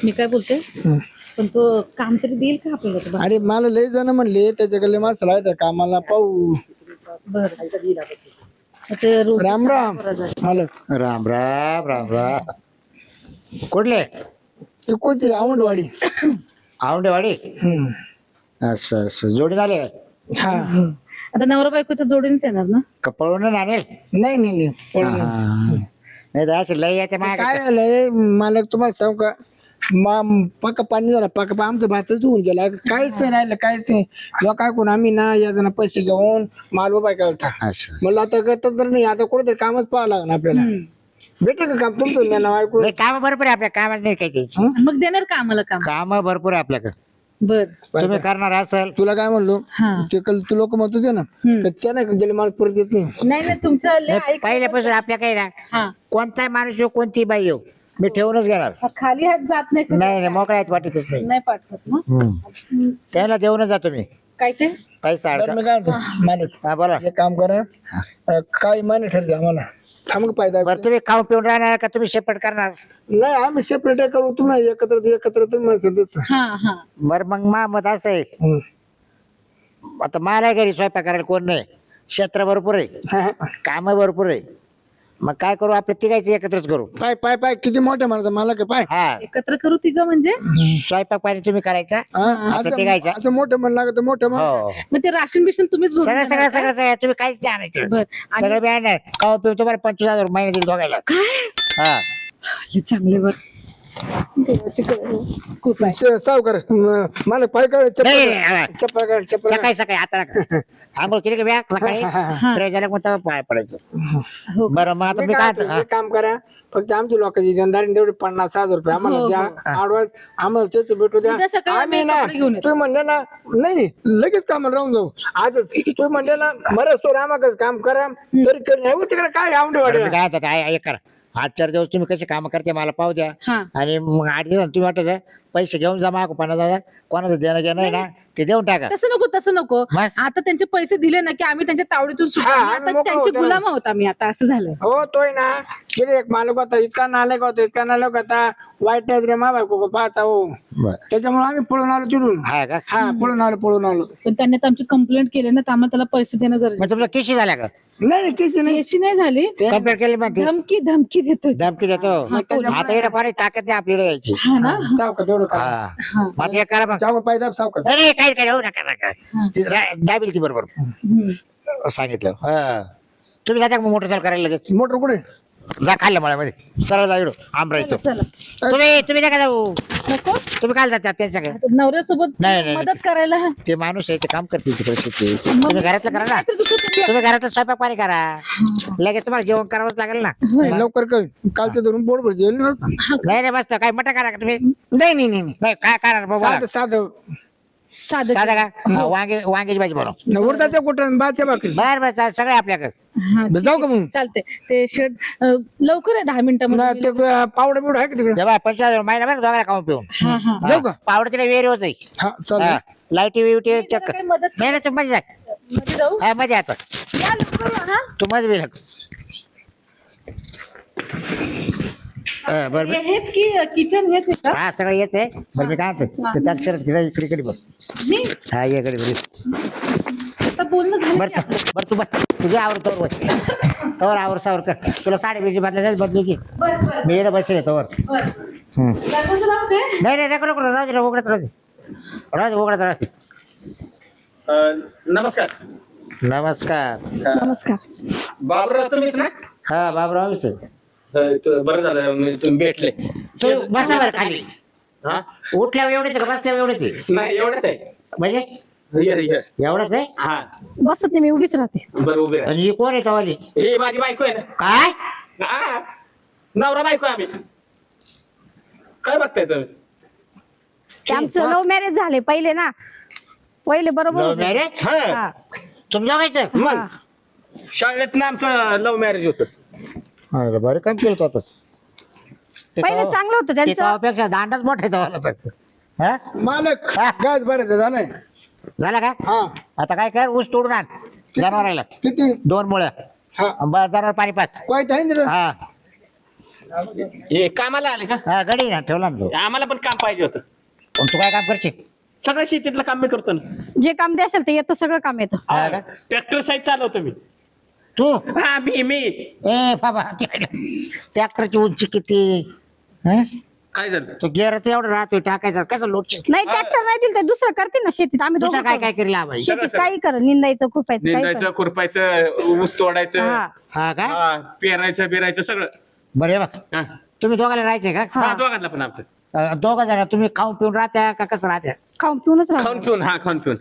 मी काय बोलते हं. पण तो काम तरी देईल का आपल्याला तो? अरे मला लय जण म्हणले त्याच्याकडे माणसं लावायचं कामाला पाहू. बर ते रोज राम राम बरं झालं. मालक. राम राम राम राम. कुठले? तू कोणची आवडवाडी? औंढेवाडी. हं. असं असं जोडीन आले हा आता नवरा बायको तर जोडीनच येणार ना? का पळून आणेल? नाही नाही नाही पळून नाही. नाही तर असं लय येते ते मागे. काय झालंय मालक तुम्हाला सांगू का पक्का पाणी झाला पक्का आमचं भातच धुवून गेला काहीच नाही राहिलं काहीच नाही लोक ऐकून आम्ही ना या जण पैसे घेऊन माल उभा केला असं मला आता करतात तर नाही आता कुठेतरी कामच पाहावं लागणार आपल्याला. भेटेल का काम तुमचं मी नाव ऐकून? नाही, कामं भरपूर आहे आपल्या कामात नाही काही त्याची. मग देणार का आम्हाला काम? कामं भरपूर आहे आपल्याकडे. बर तुम्ही करणार असेल तुला काय म्हणलो हा ते तू लोक म्हणतो ते ना कच्च्या नाही का गेले माल परत येत नाही. नाही नाही तुमचं लय ऐक- पहिल्यापासून आपल्या काही ना हा कोणताही माणूस येऊ कोणती बाई येऊ मी ठेवूनच घेणार. खाली हात जात नाही का? नाही नाही मोकळ्यात वाटतच नाही. नाही पाठवत ना त्याला देऊनच जातो मी काय ते? पैसा बरं, मी काय म्हणतो मालक हा बोला. एक काम करा काही महिने ठरले आम्हाला थांब फायदा बरं तुम्ही खाऊन पिऊन राहणार का तुम्ही शेपट करणार? नाही आम्ही सेपरेट करू तुम्ही एकत्र तुम्ही सदस्य. हा हा बरं मग मा मत असं आहे हं. आता मला घरी स्वयंपाक करायला कोण नाही क्षेत्र भरपूर आहे हा, हा. काम भरपूर आहे मग काय करू आपल्या तिघायचं एकत्रच करू. पाय पाय पाय किती मोठे म्हणतात मला काय पाय हा एकत्र करू तिघं म्हणजे? स्वयंपाक पाणी तुम्ही करायचा हा, आपलं तिघायचं. असं मोठं म्हण लागत मोठं म्हण. हो मग ते राशन बिशन तुम्हीच भरून सगळं देणार सगळं का? सगळं सगळं तुम्ही काहीच नाही आणायचं. बर आणि सगळं बी आणणार खाऊ पिऊ तुम्हाला 25,000 महिने दिल दोघायला. हा हे चांगले बर देवाची खूप आहे. सावकार मला पाय काढ नाही, नाही, नाही. चप्पल काढ चप्पल सकाळी सकाळी आता नका आंघोळ केली का बॅग सकाळी फ्रेश झाल्या मग तेव्हा पाय पडायचं. हो बरं मग आता मी काय एक काम करा फक्त आमची लोकांची जनदारी तेवढे 50,000 रुपये आम्हाला हो, द्या हो. आडवायच आम्हाला तेच भेटू द्या. उद्या सकाळी आम्ही आम्ही ना कपडे घेऊन येतो. तुम्ही म्हणले ना नाही लगेच कामाला राहून जाऊ आज तुम्ही म्हणले ना मरच तो आम्हाला काम करा तरी करी तिकडे काय आवडे बरं, मी वाटे काय आता एक करा 8-4 दिवस तुम्ही कसे काम करते मला पाहू द्या हा आणि मग 8 दिवस तुम्ही वाटायचं पैसे घेऊन जमा 50,000 कोणाचं देणं घेणं आहे ना ते देऊन टाका. तसं नको मग? आता त्यांचे पैसे दिले ना की आम्ही त्यांच्या तावडीतून सुटू. हा, आम्ही आम्ही आता मोकळं त्यांचे होतो. गुलाम आहोत आम्ही आता असं झालंय. हो तोय ना तिथे एक मालक होता इतका नालायक होता इतका नालायक होता वाईट नाही रे मा बायको पाहता हो बरं त्याच्यामुळे आम्ही पळून आलो तिथून. हा का हा पळून आलो पण त्यांनी आता आमची कंप्लेंट केली ना तर आम्हाला त्याला पैसे देणं गरजेचं. मग तुमचं किशी झाल्या का नाही नाही किसी नाही अशी नाही झाली. कंप्लीट केली मग ती धमकी देतोय. धमकी देतो त्याच्यामुळे- आता येणं कोणी ताकद नाही आपल्याकडे यायची. हा ना सावकार तेवढं करा हा हा मग एक करा मग जाऊ पायदा सावकार नाही काही काही होऊ नका नका दाबील ती बरोबर हम्म. सांगितलं हा तुम्ही जाता का मग मोटर चालू करायला लगेच मोटर कुठे जा खाल्लं मळ्यामध्ये सरळ जा इकडं आमरा येतो चला तुम्ही नका जाऊ नको तुम्ही काय जाता त्यांच्याकडे आता नवऱ्यासोबत नाही, नाही. मदत करायला. ते माणूस आहे ते काम करतील तिकडे शेती तुम्ही घरातलं करा ना तुम्ही घरातलं स्वयंपाक पाणी करा लगेच तुम्हाला जेवण करावंच लागेल ना. लवकर कर कालच्या धरून पोट भर जेल नाही नाही नाही मस्त काय मटा करा का तुम्ही नाही नाही नाही काय करा बाबा साधं साधं साधं साधा का वांग्याची भाजी बनव उडदाच्या कुठं बाच्या बाकी बर बर सगळे आपल्याकडे हा, जाऊ का मग चालते ते शेड लवकर आहे 10 मिनिटामध्ये. नाही, ते पावडं बिवडं आहे का तिकडे जेव्हा 25,000 महिना बरं दोघांना खाऊन पिऊन हा हा जाऊ का पावडं तिला वेळ होत हा चालेल लाईटी बिवटी चेक त्याला काही मदत नाही नाही तू मध्ये जा मध्ये जाऊ हा मध्ये आता या लवकर या, हा. तू मध्ये बिल बरं हे- हेच की किचन हेच आहे का? हा सगळं येत आहे बरं मी काय म्हणतो ते त्यात करत इकडे इकडे बस मी हा ये इकडे बस आता बोलणं झालं बरं बरं तू बस तुझ्या आवर तोवर बस तोवर आवर सावर कर तुला साडी बिजी बदलायला बदलू की बरं बरं मी येणं बसले तोवर बरं हम्म. दरवाजा लावते. नाही नाही नको नको राहू दे उघडत राहू दे राहू दे उघडत राहू दे. नमस्कार नमस्कार नमस्कार. बाबराव तुम्हीच ना हा बाबराव आम्हीच आहे. बरं झालं म्हणजे तुम्ही भेटले तू बसा बरं खाली हा उठल्यावर एवढेच आहे का बसल्यावर एवढेच आहे नाही एवढंच आहे म्हणजे ये. एवढंच आहे हा बसत नाही मी उभीच राहते. बरं उभे राहा. आणि ही कोण आहे तवाली ही माझी बायको आहे ना काय हा. नवरा बायको आम्ही काय बघताय तुम्ही ते आमचं लव्ह मॅरेज झाले पहिले ना पहिले बरोबर लव्ह होते. मॅरेज हा. हा. तुमचं जायचं मग शाळेत ना आमचं लव्ह मॅरेज होतं अरे बरं काम केलं तू आता पहिले चांगलं होतं त्यांचं त्यापेक्षा दांडाच मोठा आहे तवाला तर. हा मालक गाज बरं झालंय झाला का हा आता काय कर ऊस तोडून आण जनावरायला किती 2 मुळ्या हा जनावर पाणी पाच काय आहे ना हा हे कामाला आले का हा गडी ना ठेवला ना तो. आम्हाला पण काम पाहिजे होतं पण तू काय काम करशील? सगळं शेतीतलं काम मी करतो ना जे काम द्याल ते येतं, सगळं काम येतं. हा का? ट्रॅक्टर साईड चालवतो मी तू हा मी ए बाबा ट्रॅक्टरची उंची किती हं? काय झालं तो गेअरचं एवढं राहतोय टाकायचं कसं लोटशील? नाही ट्रॅक्टर नाही दिलं तर दुसरं करते ना शेतीत. आम्ही दुसरं दोघं काय करू. काय करेल आम्हाला? शेतीत काही कर, निंदायचं खुरपायचं काही निंदायचं कर. खुरपायचं ऊस तोडायचं हा हा का? हा, पेरायचं बिरायचं सगळं बरं हे बघ हा. तुम्ही दोघांना राहायचे का? हा दोघांना पण आमचं दोघं जण तुम्ही खाऊन पिऊन राहत्या का कसं राहत्या? खाऊन पिऊनच खाऊन राहतो. पिऊन हा खाऊन पिऊन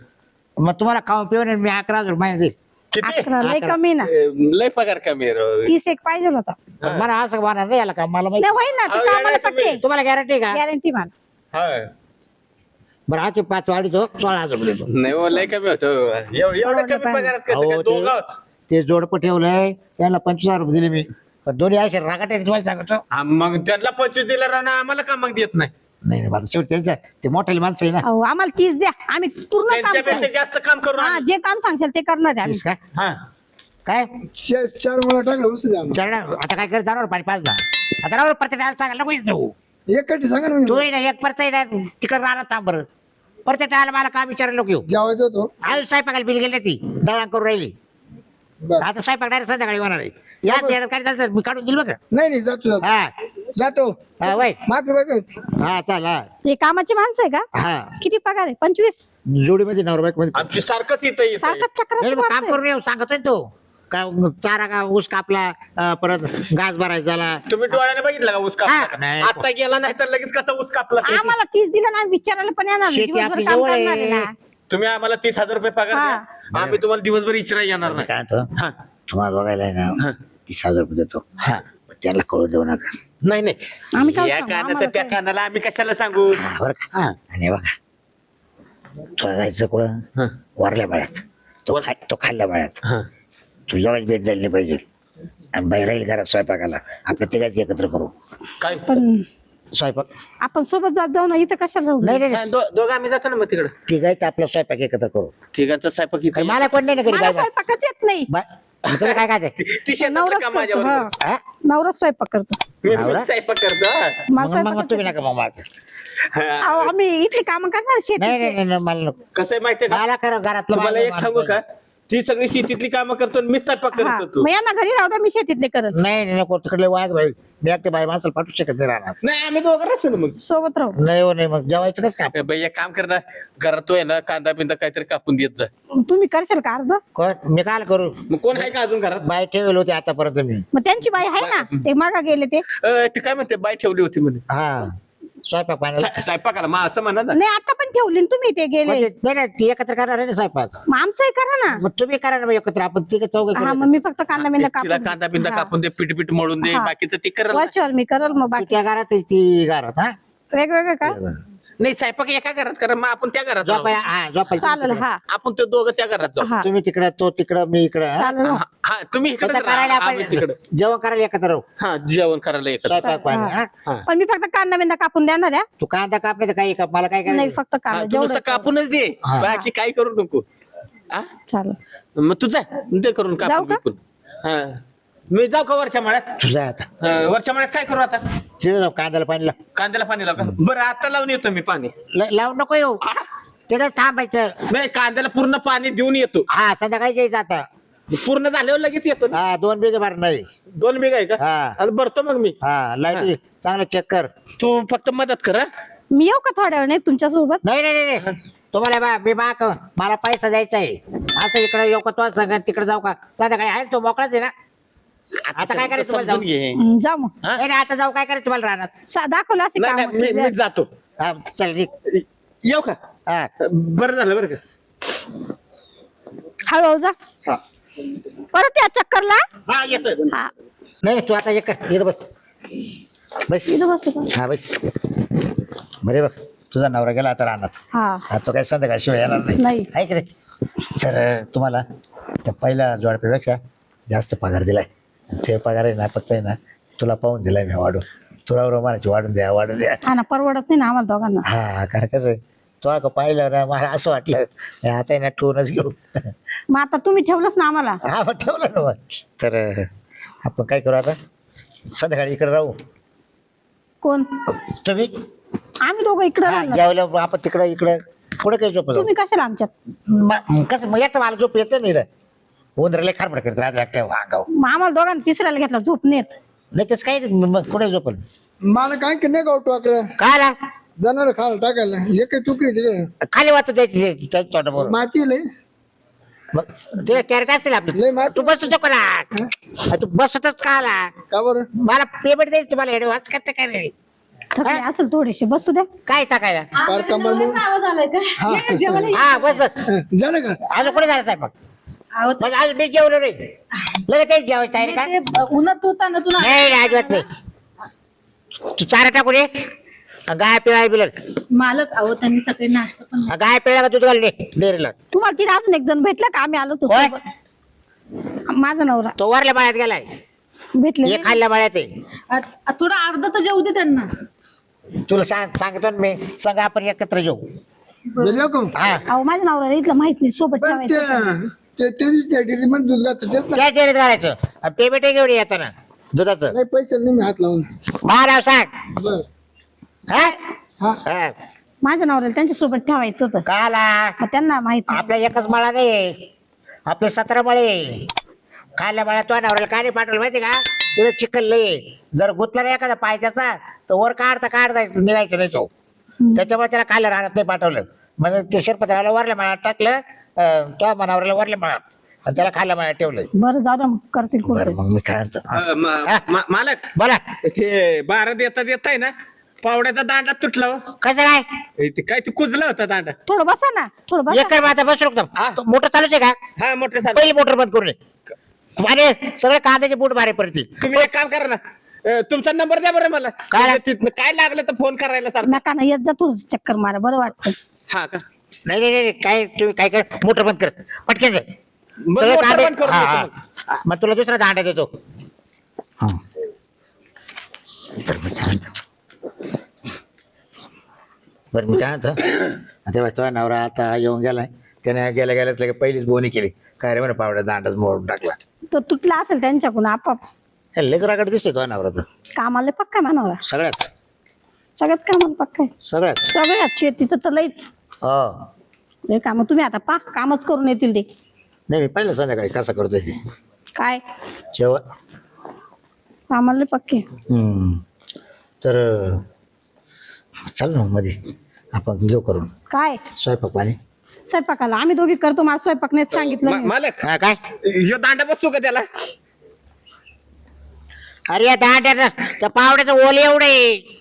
मग तुम्हाला खाऊन पिऊन मी 11,000 महिना देईल. किती 11 लय कमी ना. लय पगार कमी आहे राव. 30 एक पाहिजे होता. पण मला असं होणार नाही याला का मला माहिती. नाही होईल ना, अहो, ते कामाला येणार तुम्ही. पक्के. तुम्हाला गॅरंटी का? गॅरंटी मान. हा. बरं हा ते 5 वाढीतो 16,000 देतो. नाही हो, लय कमी होतो एवढं कमी पगारात कसं अहो, काय? ते- दोघं ते जोडपं ठेवलंय त्याला 25,000 रुपये दिले मी. पण दोन्ही असे रागाटे तुम्हाला सांगतो. हा, मग त्यांना 25 दिला राव ना आम्हाला का मग देत नाही नाही नाही, माझं शेवटी त्यांच्या ते मोठ्याली माणसं आहे ना. अहो आम्हाला 30 द्या, आम्ही पूर्ण काम त्यांच्यापेक्षा करू. जास्त काम करू हा, जे काम सांगशाल ते करणार आहे आम्ही. तीस का? हा काय 4 मुलं टाकलं उसं द्या चढणार आता काय करत जाणार पाणी पाच ना आता रावर प्रत्येक सांगायला नको तू. एक कटी सांगा ना तू ना एक परत ना तिकडे राहणार थांब बरं. प्रत्येक टाळाला मला काम विचारायला नको येऊ. जेवायचं होतो आज स्वयंपाकाला बिल गेली ती दळण करून राहिली. बरं. आता स्वयंपाक डायरेक्ट संध्याकाळी होणार आहे. याच येण्यात काय झालं मी काढून दिल बघ. नाही जातो हा जातो हा वय माफी बघ. हा चाल हा हे कामाची माणसं आहे का? हा किती पगार आहे? 25. जोडीमध्ये नवरा बायको मध्ये आमची सारखंच इथं सारखंच नाही, मग काम चक्र. करून येऊ सांगतोय ना तो का चारा का ऊस कापला परत घास भरायचा झाला. तुम्ही डोळ्याने बघितलं का ऊस कापला हा, का? नाही. आता गेला नाही तर लगेच कसा ऊस कापला आम्हाला 30 दिलं ना, विचारायला पण येणार नाही. शेती दिवसभर आपली काम जवळ करणार आहे आहे. ना. तुम्ही आम्हाला 30,000 रुपये पगार हा. द्या आम्ही तुम्हाला दिवसभर इचरा येणार मी नाही काय म्हणतो हा. तुम्हाला बघायला आहे हा. ना 30,000 रुपये देतो. हा. पण त्याला कळू देऊ नका. नाही नाही आम्ही काय या सांगू? कानाचं आम्हाला त्या काय? कानाला आम्ही कशाला सांगू हा, बरं का? आणि बघा तुला जायचं कुठं हा. वारल्या बाळ्यात तो खाल्ल्या बाळ्यात हा. तुझ्या भेट झाली नाही पाहिजे. आणि बाहेर राहील घरात स्वयंपाकाला आपलं तिघाच एकत्र करू काय पण स्वयंपाक. आपण सोबत जात जाऊ ना, इथं कशाला राहू? नाही नाही हा, दोघं आम्ही जातो ना मग तिकडं तिघायचं आपला स्वयंपाक एकत्र करू. तिघांचा स्वयंपाक इथं. मला कोण नाही ना घरी मला काय स्वयंपाकच येत नाही. तुला काय काय ती शेतातलं नवराच काम करतो. माझ्यावर हा. नवराच स्वयंपाक करतो. मी नवरा? स्वयंपाक करतो हा. मला मग स्वयंपाकच तुम्ही येत नका मग मला. नाही. हा. अहो, आम्ही इथली कामं करणार नाही शेती. नाही नाही नाही, मला नको. कसं आहे माहितीये का मला करा घरातलं तुम्हाला माझं एक सांगू का माणूस. ती सगळी शेतीतली कामं करतो आणि मीच स्वयंपाक करत होतो मग यांना घरी राहू द्या, मी शेतीतले करत. नाही नाही नको तिकडले वाघ भाई मी एकटे बाई माणसाला पाठवू शकत नाही राहणार. नाही आम्ही दोघं राहतो ना मग सोबत राहू. नाही हो नाही मग जेवायचं कसं काय बाई एक काम कर ना घरात तो आहे ना कांदा बिंदा काहीतरी कापून देत जा तुम्ही करशाल का अर्ध? मी काय करू. मग कोण आहे का अजून घरात बाई ठेवली होती आतापर्यंत मी. मग त्यांची बाई आहे ना, ते मागा गेले ते. ती काय म्हणते बाई ठेवली होती म्हणे हा स्वयंपाक पाण्याला स्वयंपाकाला मग असं म्हणा ना नाही आता पण ठेवली ना तुम्ही, ते गेले. नाही नाही ती एकत्र करणार आहे ना स्वयंपाक. मग आमचंही करा ना. मग तुम्ही करा ना मग एकत्र आपण तिघ चौघ हा मग मी फक्त कांदा बिंदा तिला कापून कांदा बिंदा कापून दे पीठ पीठ मळून दे हा. बाकीचं ती करल वरच्यावर मी करल. मग बाकी त्या घरात आहे, ती घरात हा वेगवेगळं का? नाही स्वयंपाक एका घरात करा मग आपण त्या घरात राहू. झोपाय हा झोपायचं चालेल. हा आपण ते दोघं त्या घरात जाऊ हा तुम्ही तिकडं तो तिकडं मी इकडं हा? चालेल. हा, हा, तुम्ही इकडे कसं करायला आम्ही तिकडे आपण जेवण करायला एकत्र राहू. हा जेवण करायला एकत्र स्वयंपाक पाणी हा. हा? हा. पण मी फक्त कांदा बिंदा कापून देणार आहे. तू कांदा काप नाही तर काही काप मला काय नाही करायचं. फक्त हा, कांदा तू नुसतं जेवढं कापूनच दे हा. बाकी काही करू नको हा? चालेल. मग तुझा ते करून जाऊ कापून का? बिपून हा मी जाऊ का वरच्या मळ्यात तुझा आता वरच्या मळ्यात काय करू आता चिडे जाऊ कांद्याला पाणी लाव. कांद्याला पाणी लाव का बरं आता लावून येतो मी पाणी लावून नको येऊ हा? तिकडे थांबायचं. नाही कांद्याला पूर्ण पाणी देऊन येतो हा संध्याकाळी जायचं आता. पूर्ण झाल्यावर लगेच येतो ना. हा 2 बिघे भर नाही. 2 बिघा आहे का हा आणि भरतो मग मी हा लाईट चांगलं चेक कर. तू फक्त मदत कर हा? मी येऊ का थोड्या वेळ तुमच्या सोबत? नाही नाही नाही नाही. तुम्हाला मी मला पैसा द्यायचा आहे असं इकडे येऊ का तो सांगा तिकडे जाऊ का संध्याकाळी आहे तो मोकळाच आहे ना. आता काय करायचं तुम्हाला समजून घे जा मग. नाही नाही, आता जाऊ काय करायचं तुम्हाला राहणार. दाखवलं असं नाही नाही, मी जातो हा चल निघ. येऊ का हा बरं झालं बरं का हळूहळू जा. हा. परत या चक्करला. हा येतोय हा नाही तू आता एक इकडे बस बस इथं बसू का? हा बस बरे बघ तुझा नवरा गेला आता राहणार. हा हा तो काही संध्याकाळ शिवाय येणार नाही नाही. आहे की नाही. तर तुम्हाला त्या पहिल्या जोडप्यापेक्षा जास्त पगार दिलाय. ते पगार आहे ना फक्त आहे ना तुला पाहून दिलाय मी वाढून. तुला रोमानाची वाढून द्या वाढून द्या. हा ना, परवडत नाही ना आम्हाला दोघांना. हा कारण कसं आहे तो आता पाहिलं ना मला असं वाटलं आता आहे ना ठेवूनच घेऊ. मग आता तुम्ही ठेवलंच ना आम्हाला. हा मग ठेवलं ना मग. तर आपण काय करू आता संध्याकाळी इकडे राहू कोण? तुम्ही आम्ही दोघं इकडे राहणार. जेवलं आपण तिकडं इकडं पुढे काही झोपत तुम्ही कशाला आमच्यात? कसं मग एकटं मला झोप येतं नाही रे. उंदराला खारपड करत राहत एकट्या अंगाव. मग आम्हाला दोघांना तिसऱ्याला घेतला झोप नेत. नाही तसं काही नाही मग कुठे झोपल मला काय की नाही गावतो आकडे काय आला जनावर खायला टाकायला हे काही तुकडी दिले खाली वाचू द्यायची त्याच तोंडाबरोबर माती लय मग ते कॅरेट असतील आपली लय माती तू बसतो कोणा तू बसतच का आला का बरं मला पेमेंट द्यायची तुम्हाला एवढं वाच करता काय रे थकले असेल थोडेसे, बसू द्या. काय टाकायला पार कंबर मग आवाज आलाय का ये, जेवण ये. हा बस बस झालं का अजून कुठे जायचं आहे मग अहो, मग आज मी जेवलो नाही लगेच तेच जेवायची तयारी का ते उन्हात होता ना तुला नाही नाही, अजिबात नाही तू चारा टाकून ये गाय पिळा बिलक मालक अहो त्यांनी सगळे नाश्ता पण गाय पिळा का दूध घालले डेअरीला तुम्हाला तिथे अजून एक जण भेटला का? आम्ही आलोच होय? माझा नवरा तो वरल्या बाळ्यात गेलाय भेटले हे खाल्ल्या बाळ्यात आहे थोडं अर्धा तर जेवू दे त्यांना. तुला सांगतो ना मी सांगा आपण एकत्र जेऊ गेलो का हा अहो माझ्या नवऱ्याला इथलं माहित नाही, सोबत बरं ठेवायचं. त्या डेअरी मध्ये दूध घालतं तेच ना त्या डेअरीत घालायचं पेमेंट घेऊन येताना दुधाचं नाही पैसे नाही मी हात लावून महाराव सांग बरं हा? हा हा. माझ्या नवऱ्याला त्यांच्या सोबत ठेवायचं होतं. का आला मग त्यांना माहित नाही. आपला एकच मळा नाही आपले 17 मळे खाल्ल्या मळ्यात तो नवऱ्याला काय नाही पाठवलं माहिती का तिथे चिखल लय जर गुतला नाही एखादा पाय त्याचा तर वर काढता निघायचं नाही तो त्याच्यामुळे त्याला खायला राहण्यात नाही पाठवलं म्हणजे ते शिरपत्राला वरल्या मळ्यात टाकलं तो मनावरला वरल्या मळ्यात आणि त्याला खायला मळ्यात ठेवलं बरं जाऊ द्या, मग करतील कुठे. बरं मग मी काय म्हणतो मालक बोला ते बारा देता आहे ना पावड्याचा दांडा तुटला हो. कसं काय ते काय ते कुजला होता दांडा. थोडं बसा ना, थोडं बसा. एक कर आता बसू शकतो मोटर चालूच आहे का हा मोठे साहेब पहिली मोटर बंद करून आणि सगळे कांद्याचे बूट मारे पडतील तुम्ही एक काम करा ना तुमचा नंबर द्या बरं मला काय? म्हणजे तिथनं काय लागलं तर फोन करायला सारखं. नका ना येत जा, थोडं चक्कर मारा, बरं वाटतं. हा का नाही नाही नाही काय तुम्ही काय कर मोटर बंद कर पटकन जाय. मग सगळे मोटर कांदे बंद करून हा, देतो हा. मग. मग तुला दुसरा दांडा देतो हा. बरं मी काय म्हणतो बरं मी काय म्हणतो आता तुझा नवरा आता येऊन गेलाय त्याने गेल्या गेल्याच लगे पहिलीच बोनी केली काय रे म्हणा पावड्या दांडाच मोडून टाकला तो तुटला असेल त्यांच्याकडून आपाप. लेकराकडे दिसतोय तुझा नवरा तर कामाला पक्का आहे नवरा, सगळ्यात सगळ्यात कामाला पक्का आहे. सगळ्यात सगळ्यात शेतीचं तर लईच हो काम. तुम्ही आता कामच करून येतील ते. नाही मी पहिलं संध्याकाळी कसं करतोय ते काय जेवण कामाला पक्के. तर चल ना मध्ये आपण घेऊ करून काय स्वयंपाक पाणी स्वयंपाकाला आम्ही दोघी करतो, मला स्वयंपाक नाही सांगितलं नाही. मालक हा काय ह्यो दांडा बसू का त्याला. अरे या दांड्याचं त्या पावड्याचं ओले एवढे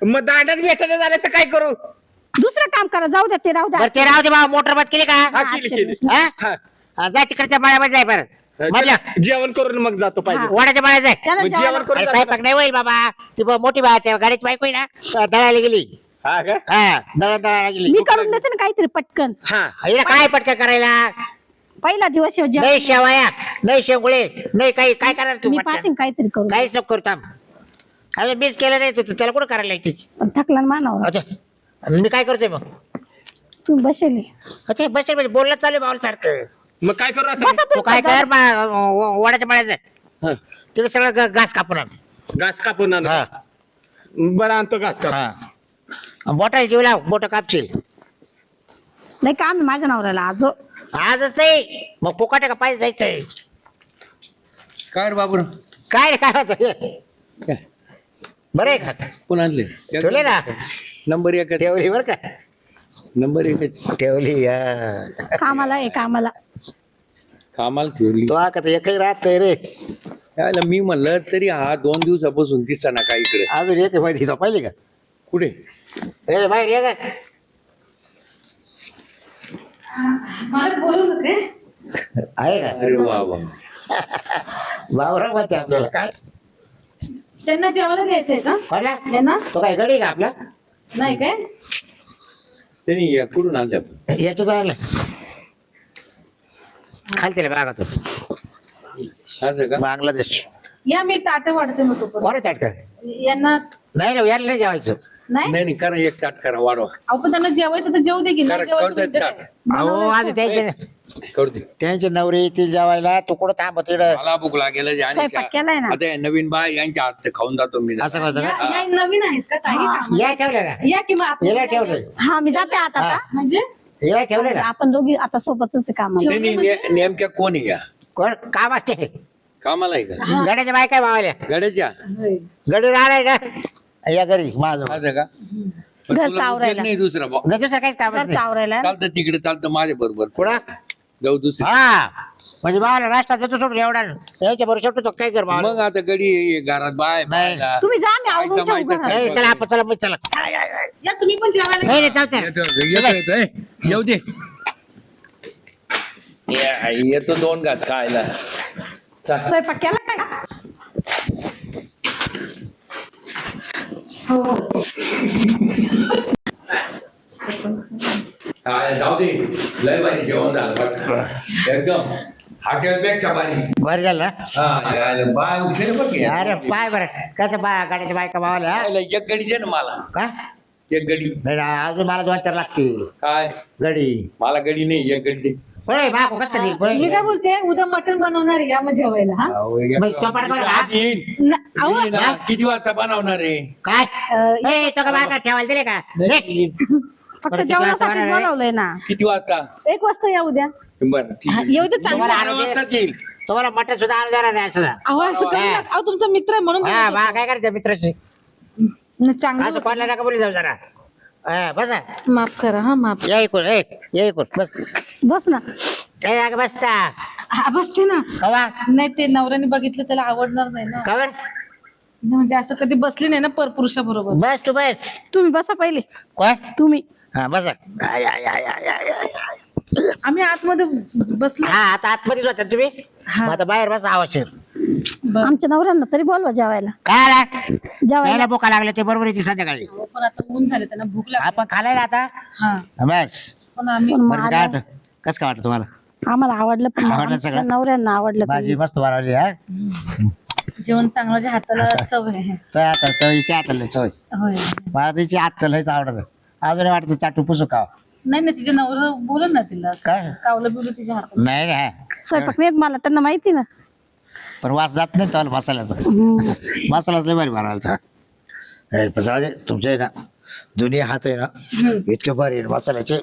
मग दांडाच भेटायला झालं तर काय करू. दुसरं काम करा, जाऊ द्या, ते राहू द्या. बरं ते राहू दे बाबा मोटर बंद केली का हा केली हा? हा. हा, जा तिकडच्या बाळ्यामध्ये जाय बरं मधल्या जेवण करून मग जातो पाहिजे. वाड्याच्या बाळ्यात जाय त्याला मग जेवायला- जेवण करून अरे जातो स्वयंपाक नाही होईल बाबा ती मोठी बाळाच्या गाडीची बायको आहे ना दळायला गेली ना. हा का हा दळायला गेली मी करून देते ना काहीतरी पटकन. हा हिला काय पटका करायला पहिला दिवस आहे, जेवण. नाही शेवाया नाही शेंगुळे नाही काही काय करणार तू मी पटकन? पाहते ना काहीतरी करून. काहीच नको करू थांब अजून मीच केलं नाही तर त्याला कुठं करायला लागते पण थकला ना मानावर. अच्छा आणि मी काय करतोय मग तुम्ही बसेले अच्छा बसेल म्हणजे बोलणं चालू आहे भाऊ सारखं मग काय करू आता. बसा तू तुम्ही. काय कर वाड्याच्या बाळ्यात जाय हा. तिकडे सगळं घास कापून आण घास कापून आण. हा बरं आणतो घास कापून. हा बोटा जीव लाव बोट कापशील नाही काम आहे माझ्या नवऱ्याला आज. आजच नाही मग फुकाटे का पाहिजे जायचंय काय रे बाबूराव काय रे काय होतं काय बरं आहे का कोण आणले ठेवले ना नंबर एक ठेवली बरं का नंबर एक ठेवली कामाला आहे, कामाला. कामाला ठेवली तो का एकही राहत नाही रे यायला मी म्हणलं तरी हा 2 दिवसापासून दिसना काय इकडे अजून एक माहिती तो पाहिजे का कुठे ए बाहेर ये का मालक बोलू नका. आहे का अरे वा वा बाबराव माहिती आपल्याला काय त्यांना जेवायला द्यायचंय का मला त्यांना तो काय गडी का आपला नाही काय. त्यांनी या कुठून आणले आपण याच्यात आणला खालतीला बागातो असं का बांगलादेश या मी ताटं वाढते मग तोपर्यंत. कोणा ताटकर यांना नाही ना यायला नाही जेवायचं नाही नाही नाही करा एक ताट करा वाढवा अहो पण त्यांना जेवायचं तर जेवू दे की नाही करा जेवायचं कोणतं म्हणजे ताट काय? अहो आज त्याचे करू दे. त्यांचे नवरे येतील जेवायला, तू कुठं थांबत इकडं मला भूक लागेल आणि स्वयंपाक केलाय ना. आता हे नवीन बाय यांच्या हात खाऊन जातो मी. असं करतो या का? या नवीन आहेत का ताई कामाला? या ठेवलं ना, या की मग आपण याला ठेवलंय, हा मी जाते आता हा. का? म्हणजे याला ठेवलंय ना. आपण दोघी आता सोबतच आहे कामाला. नेमक्या कोण आहे या कोण काम असते? कामाला आहे का गड्याच्या बाय काय मावाल्या गड्याच्या? गडी राहणार ना या घरी माझं. असं का? पण घर तुला चावरायला. उद्योग नाही दुसरा भाऊ. नाही दुसरं काहीच काम घर नाही. चावरायला. चालतं तिकडे चालतं माझ्या बरोबर कुठं? जाऊ दुसरी. हा म्हणजे बाळा नाश्ता देतो सोडून एवढा याच्या बरोबर शेवटी तो काय कर बाबा. मग आता गडी घरात बाय नाही. बायला. तुम्ही जा, मी आवरून आयतं ठेवू मायतं घरात. सगळं. चला आपण चला मग चला. या तुम्ही पण जेवायला नाही नाही चालतंय. येऊ दे. येतो 2 घात खायला. चल. स्वयंपाक केला का? हो. जाऊ दे. लय भारी जेवण झालं बरं का. एकदम हॉटेलपेक्षा भारी. बरं झालं ना? हा यायला बाय उशीर बघ हे. अरे पाय बरं कसं बा गाड्याच्या बायका मावाल्या यायला एक गडी दे ना मला. का एक गडी. नाही ना, अजून मला 2-4 लागतील काय गडी. मला गडी नाही एक गडी दे. होय बाको कसं नाही होय. मी काय बोलते उद्या मटण बनवणार आहे, या मग जेवायला हा अहो, एक- मग चोपाट करू का? आधी येईल. अहो, येईल ना. किती वाजता बनवणार आहे? काय ए, तो का बायका ठेवायला दिले का? नाही. फक्त परत जेवणासाठी किती वाजता बोलावलंय ना. किती वाजता? 1 वाजता या उद्या. बरं ठीक आहे. येऊ दे चांगलं. तुम्हाला 12 वाजताच येईल. तुम्हाला मटण सुद्धा आणून देणार नाही असं. अहो असं करू हा. नका. अहो तुमचा मित्र आहे म्हणून हा बोलत बा काय करायचं मित्राशी होते. चांगलं असं कोणाला नका बोलू जाऊ जरा. हा बसा माफ करा हा माफ. या इकडून ये इकडून बस. बस ना. ए, अगं बसता हा, बसते ना. कवा नाही ते नवऱ्याने बघितलं त्याला आवडणार नाही ना. कवर म्हणजे असं कधी बसली नाही ना परपुरुषा बरोबर. बस तू बस. तुम्ही बसा पहिले. कोण? तुम्ही हा बसा. I, I, I, I, I, I. आम्ही आतमध्ये बसलो. हा आता आतमध्येच होता तुम्ही. हा. मग आता बाहेर बस आवश्यक. बरं. आमच्या नवऱ्यांना तरी बोलवा जेवायला. काय आला जेवायला त्याला भुका लागले ते बरोबर येते संध्याकाळी. अहो, पण आता ऊन झाले त्यांना भूक लागली. आपण खालाय ना आता हा बस. पण आम्ही पण बरं मी काय मला- होतं? कसं काय वाटतं तुम्हाला? आम्हाला आवडलं पण आवडलं आमच्या सगळं? नवऱ्यांना आवडलं भाजी पाहिजे. मस्त बनवली हा. जेवण चांगलं माझ्या हाताला चव आहे. तर आता चवीची हातलं चव होय. मला तिची हात लयच आवडत. अजून वाटतं चाटू पुसू का? नाही नाही तिचे नवरा बोल ना तिला काय चावलं बिवलं तिच्या हातात. नाही रे. स्वयंपाक नाही येत मला, त्यांना माहिती ना. पण वास जात नाही त्याला मसाल्याचा. मसालाच लय भारी बनवायचा. पण जाऊ दे, तुमचे आहे ना दोन्ही हात आहे ना इतके भारी आहे मसाल्याचे.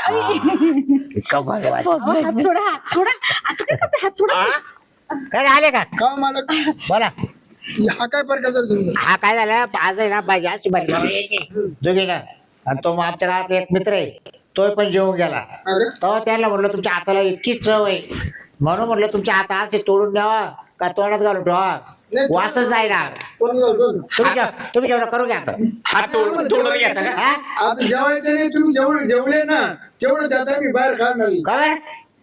इतका भारी वास. अहो, हात सोडा हात सोडा. असं काय करते हात सोडा. काय आले का का मला बोला. हा काय प्रकार तुमचा? हा काय झालं आज आहे ना भाजी अशी भारी दोघे ना. आणि तो मग आमच्या गावात एक मित्र आहे तो पण जेवून गेला. तेव्हा त्याला म्हटलं तुमच्या हाताला इतकी चव आहे म्हणून म्हटलं तुमच्या हाता असे तोडून द्यावा का तोंडात घालून ठेवा वासच जायला. तुम्ही जेवढं करू घ्या आता. हात तोडून घेता का? हा? आता जेवायचं नाही, तुम्ही जेवढे जेवले ना तेवढं जाता मी बाहेर खाणार. का बरं?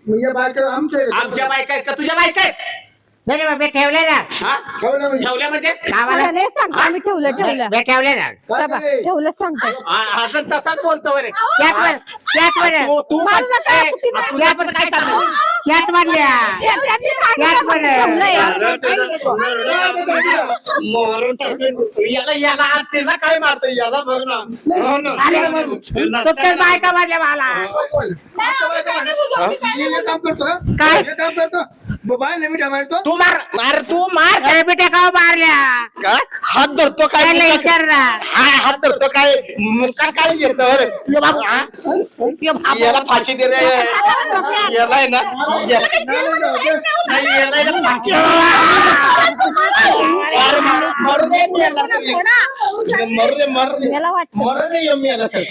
मग या बायका आमच्या बायका आहेत का तुझ्या बायका आहेत? नाही नाही, मी ठेवले ना हा? ठेवलं म्हणजे ठेवल्या म्हणजे कामाला. मला नाही सांगतो आम्ही ठेवलं ठेवलं. मी ठेवले ना. काय नाही. ठेवलंच सांगतो. अजून तसाच बोलतो बरे. त्यात म्हणे तू मारू नका, चुकी नाही. तुला पण काय चाललं? त्यात म्हणल्या त्यांनी सांगितलं त्यात पण म्हणे. ठेवलंय. मारून टाकेल. याला आज त्याला काय मारतो याला बघ ना. हो ना. तुमच्याच बायका म्हणल्या मला. हे काम करतो का? काय? हे काम करतो बाहेर मिठा मारतो. तू मार तू मार. अरे बिट्या का मारल्या काय हात धरतो काय त्याला विचार ना. हात धरतो काय मुकार काय घेतो याला फाशी दे रे. याला आहे ना नाही, याला आहे ना फाशी. अरे मरू दे याला तरी. मरू दे मला वाटतं मरू दे यम्मी याला तर.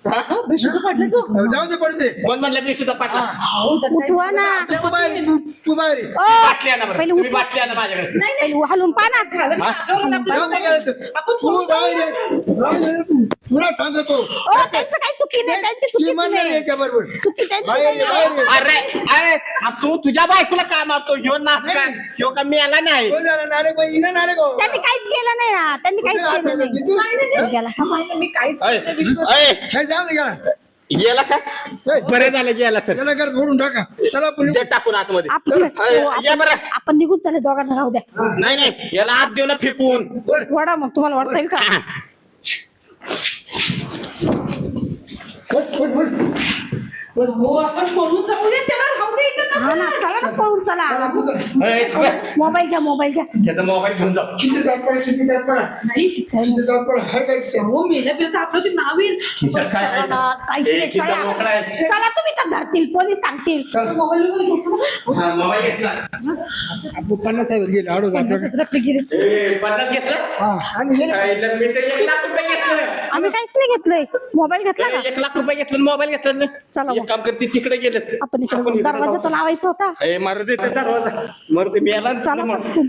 जाऊ दे पडते. कोण म्हणलं मी सुद्धा पाटला उठवा ना. तू बाहेर तू बाहेर ये. ओ, बाटली आणा बरं. पहिले तुम्ही उठ. बाटली आणा माझ्याकडे. पहिले हलून पाना. जाऊ दे काय ते. तू बाहेर ये. बाहेर ये. तुला सांगतो ओ, त्यांचं काही चुकी नाही, त्यांची ती चुकी म्हणणार नाही. याच्या बरोबर चुकी त्यांची बाहेर ये, नाही. बाहेर ये. अरे तू तुझ्या बायकोला का मारतो ह्यो नाच का ह्यो का मेला नाही. तो झाला नारे बाई हिनं नारे गो. त्यांनी काहीच केलं नाही ना. त्यांनी काहीच केलं नाही. किती? गेला. मी काहीच अय, अय, हे जाऊ दे गेला. गेला का बरे झालं गेला तर त्याला घर सोडून टाका. चला आपण ते टाकून आतमध्ये आपण अय, या बरं. आपण निघून चालले दोघांना राहू द्या. नाही नाही याला आत देऊ ना फेकून. वडा मग तुम्हाला वाटता येईल का? हो आपण पळून जाऊया त्याला राहू दे इथं. हा ना चला ना पळून चला ए, थांबा. मोबाईल घ्या मोबाईल घ्या. त्याचा मोबाईल घेऊन जाऊ. किती जात पडा किती जात पडा नाही शिकायला. किती जात पडा हाय काय विषय? हो मेल्या बिलं तर आपलं ते नाव येईल. खिशात काय चला आहे? ना, काहीच ए, नाही, खिसा चला. मोकळा आहे. चला तुम्ही तर धरतील पोलीस सांगतील. मोबाईल वगैरे घ्यायचा ना. हा, मोबाईल घेतला. आपण 50,000 गेलो आडो जातो रक्त गेले. ए, 50 घेतलं? आम्ही गेलो काय, मी तर 1 लाख रुपये घेतलं. आम्ही काहीच नाही घेतलंय. मोबाईल घेतला ए, का? 1 लाख रुपये घेतलं, मोबाईल घेतला ना. चला एक काम करते, तिकडे गेलेत. आपण इकडे इकडे दरवाजा जाऊ. तर लावायचा होता. ए, मारू दे ते दरवाजा. मारू दे, मी याला चला पटकन.